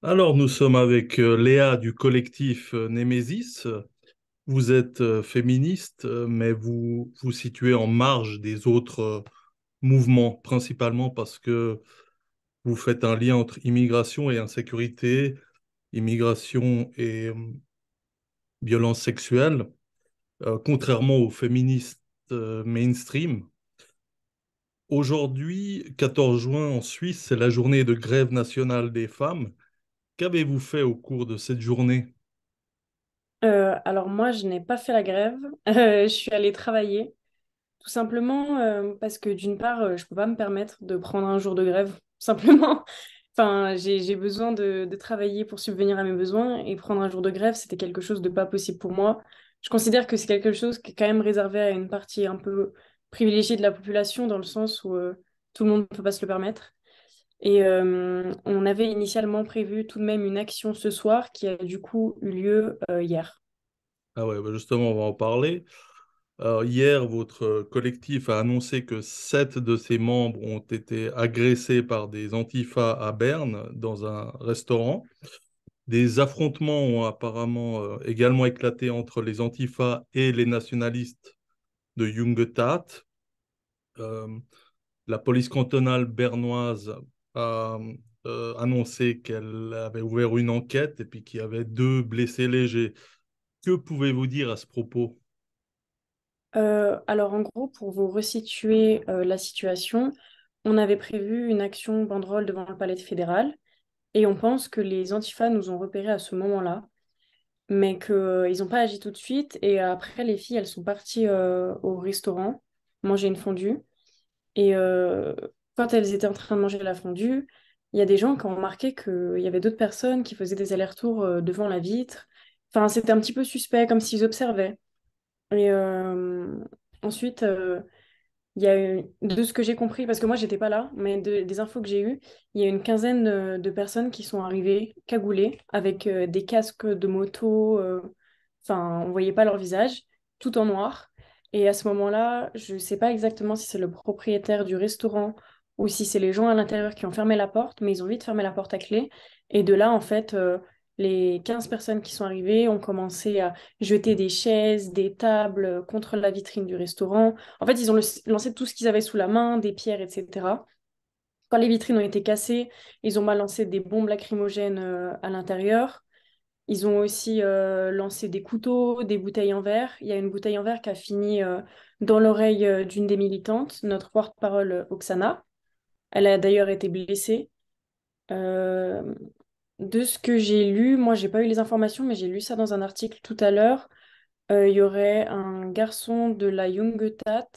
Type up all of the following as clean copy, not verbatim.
Alors, nous sommes avec Léa du collectif Némésis. Vous êtes féministe, mais vous vous situez en marge des autres mouvements, principalement parce que vous faites un lien entre immigration et insécurité, immigration et violence sexuelle, contrairement aux féministes mainstream. Aujourd'hui, 14 juin en Suisse, c'est la journée de grève nationale des femmes. Qu'avez-vous fait au cours de cette journée? Alors moi, je n'ai pas fait la grève. Je suis allée travailler, tout simplement parce que d'une part, je peux pas me permettre de prendre un jour de grève, simplement. Enfin, j'ai besoin de travailler pour subvenir à mes besoins et prendre un jour de grève, c'était quelque chose de pas possible pour moi. Je considère que c'est quelque chose qui est quand même réservé à une partie un peu privilégiée de la population, dans le sens où tout le monde ne peut pas se le permettre. Et on avait initialement prévu tout de même une action ce soir qui a du coup eu lieu hier. Ah ouais, bah justement, on va en parler. Hier, votre collectif a annoncé que 7 de ses membres ont été agressés par des antifas à Berne dans un restaurant. Des affrontements ont apparemment également éclaté entre les antifas et les nationalistes de Jungetat. Euh, la police cantonale bernoise a annoncé qu'elle avait ouvert une enquête et puis qu'il y avait 2 blessés légers. Que pouvez-vous dire à ce propos? Alors en gros, pour vous resituer la situation, on avait prévu une action banderole devant le palais fédéral et on pense que les antifas nous ont repérés à ce moment-là, mais qu'ils n'ont pas agi tout de suite et après les filles, elles sont parties au restaurant manger une fondue et quand elles étaient en train de manger la fondue, il y a des gens qui ont remarqué qu'il y avait d'autres personnes qui faisaient des allers-retours devant la vitre. Enfin, c'était un petit peu suspect, comme s'ils observaient. Et ensuite, il y a eu, de ce que j'ai compris, parce que moi, j'étais pas là, mais des infos que j'ai eues, il y a une quinzaine de personnes qui sont arrivées cagoulées avec des casques de moto. Enfin, on voyait pas leur visage, tout en noir. Et à ce moment-là, je sais pas exactement si c'est le propriétaire du restaurant ou si c'est les gens à l'intérieur qui ont fermé la porte, mais ils ont vite fermé la porte à clé. Et de là, en fait, les 15 personnes qui sont arrivées ont commencé à jeter des chaises, des tables contre la vitrine du restaurant. En fait, ils ont lancé tout ce qu'ils avaient sous la main, des pierres, etc. Quand les vitrines ont été cassées, ils ont balancé des bombes lacrymogènes à l'intérieur. Ils ont aussi lancé des couteaux, des bouteilles en verre. Il y a une bouteille en verre qui a fini dans l'oreille d'une des militantes, notre porte-parole Oksana. Elle a d'ailleurs été blessée. Euh, de ce que j'ai lu, moi j'ai pas eu les informations, mais j'ai lu ça dans un article tout à l'heure. Il y aurait un garçon de la Jungetat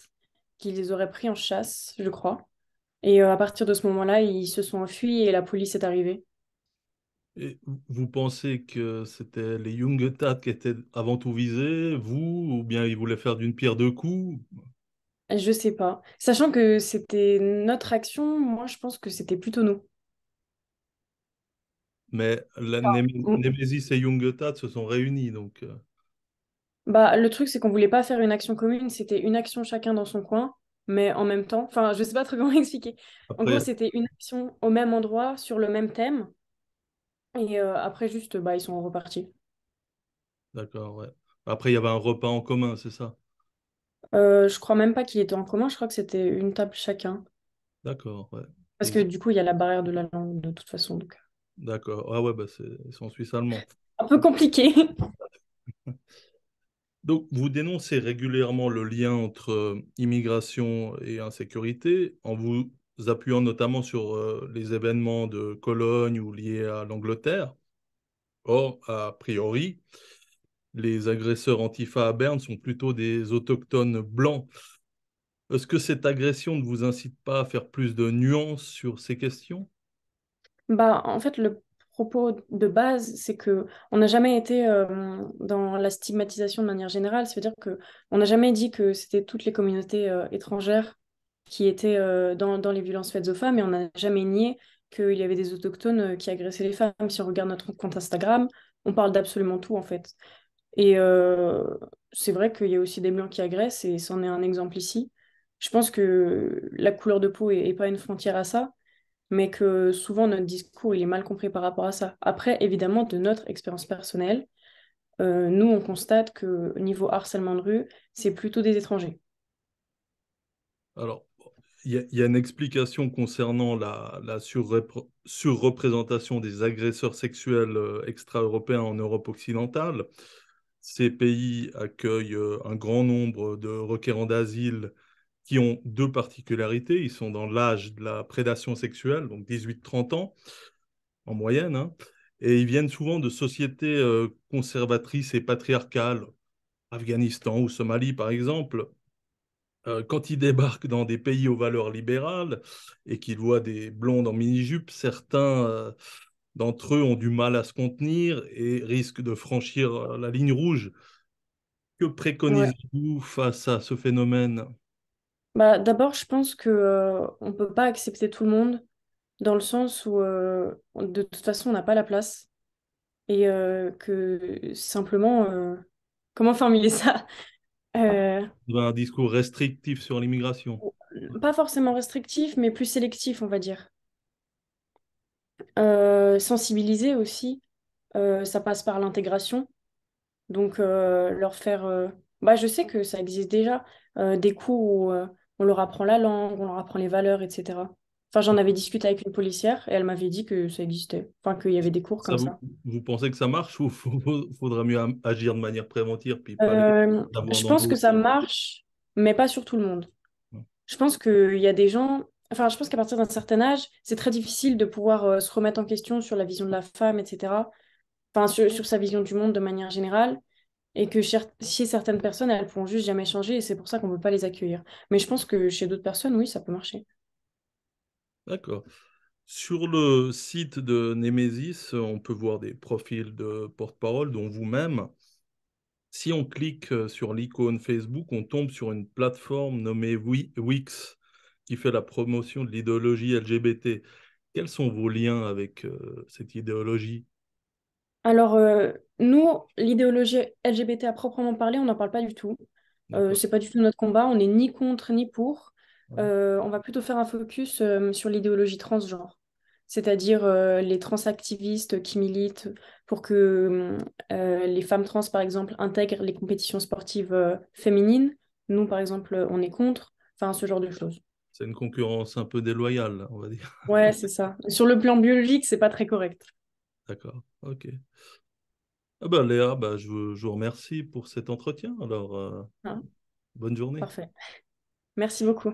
qui les aurait pris en chasse, je crois. Et à partir de ce moment-là, ils se sont enfuis et la police est arrivée. Et vous pensez que c'était les Jungetat qui étaient avant tout visés, vous, ou bien ils voulaient faire d'une pierre deux coups? Je sais pas. Sachant que c'était notre action, moi je pense que c'était plutôt nous. Mais la Mm. Némésis et Jungetat se sont réunis, donc Bah, le truc, c'est qu'on voulait pas faire une action commune, c'était une action chacun dans son coin, mais en même temps, enfin, je sais pas trop comment expliquer. En gros, après, c'était une action au même endroit, sur le même thème, et après, juste, bah, ils sont repartis. d'accord, ouais. Après, il y avait un repas en commun, c'est ça? Je crois même pas qu'il était en commun, je crois que c'était une table chacun. D'accord, ouais. Parce que du coup, il y a la barrière de la langue de toute façon. Donc. D'accord. Ah ouais, bah ils sont suisses allemands. Un peu compliqué. Donc, vous dénoncez régulièrement le lien entre immigration et insécurité en vous appuyant notamment sur les événements de Cologne ou liés à l'Angleterre. Or, a priori, les agresseurs antifa à Berne sont plutôt des autochtones blancs. Est-ce que cette agression ne vous incite pas à faire plus de nuances sur ces questions? Bah, en fait, le propos de base, c'est que on n'a jamais été dans la stigmatisation de manière générale. C'est-à-dire que on n'a jamais dit que c'était toutes les communautés étrangères qui étaient dans les violences faites aux femmes, et on n'a jamais nié qu'il y avait des autochtones qui agressaient les femmes. Si on regarde notre compte Instagram, on parle d'absolument tout, en fait. Et c'est vrai qu'il y a aussi des blancs qui agressent, et c'en est un exemple ici. Je pense que la couleur de peau est pas une frontière à ça. mais que souvent notre discours il est mal compris par rapport à ça. Après, évidemment, de notre expérience personnelle, nous, on constate que niveau harcèlement de rue, c'est plutôt des étrangers. Alors, il y a une explication concernant la surreprésentation des agresseurs sexuels extra-européens en Europe occidentale. Ces pays accueillent un grand nombre de requérants d'asile qui ont deux particularités. Ils sont dans l'âge de la prédation sexuelle, donc 18-30 ans en moyenne, hein, et ils viennent souvent de sociétés conservatrices et patriarcales, Afghanistan ou Somalie par exemple. Quand ils débarquent dans des pays aux valeurs libérales et qu'ils voient des blondes en mini-jupe, certains d'entre eux ont du mal à se contenir et risquent de franchir la ligne rouge. Que Ouais. préconisez-vous face à ce phénomène? Bah, d'abord, je pense que on peut pas accepter tout le monde dans le sens où de toute façon on n'a pas la place et que simplement comment formuler ça? Euh, Vous avez un discours restrictif sur l'immigration. Pas forcément restrictif, mais plus sélectif, on va dire. Sensibiliser aussi, ça passe par l'intégration. Donc, leur faire... Bah, je sais que ça existe déjà, des cours où on leur apprend la langue, on leur apprend les valeurs, etc. Enfin, j'en avais discuté avec une policière et elle m'avait dit que ça existait. Enfin, qu'il y avait des cours Ça, comme ça. vous pensez que ça marche ou faudra mieux agir de manière préventive puis pas les avoir Je dans le pense que dos? ça marche, mais pas sur tout le monde. Je pense qu'il y a des gens... Enfin, je pense qu'à partir d'un certain âge, c'est très difficile de pouvoir se remettre en question sur la vision de la femme, etc. Enfin, sur sa vision du monde de manière générale. Et que chez certaines personnes, elles pourront juste jamais changer et c'est pour ça qu'on ne peut pas les accueillir. Mais je pense que chez d'autres personnes, oui, ça peut marcher. D'accord. Sur le site de Nemesis, on peut voir des profils de porte-parole, dont vous-même. Si on clique sur l'icône Facebook, on tombe sur une plateforme nommée Wix, qui fait la promotion de l'idéologie LGBT. Quels sont vos liens avec cette idéologie? Alors, nous, l'idéologie LGBT à proprement parler, on n'en parle pas du tout. D'accord. C'est pas du tout notre combat. On n'est ni contre ni pour. Ouais. On va plutôt faire un focus sur l'idéologie transgenre, c'est-à-dire les transactivistes qui militent pour que les femmes trans, par exemple, intègrent les compétitions sportives féminines. Nous, par exemple, on est contre. Enfin, ce genre de choses. C'est une concurrence un peu déloyale, on va dire. Ouais, c'est ça. Sur le plan biologique, c'est pas très correct. D'accord. Ok. Ah ben, Léa, bah, je vous remercie pour cet entretien. Alors, Hein, bonne journée. parfait. Merci beaucoup.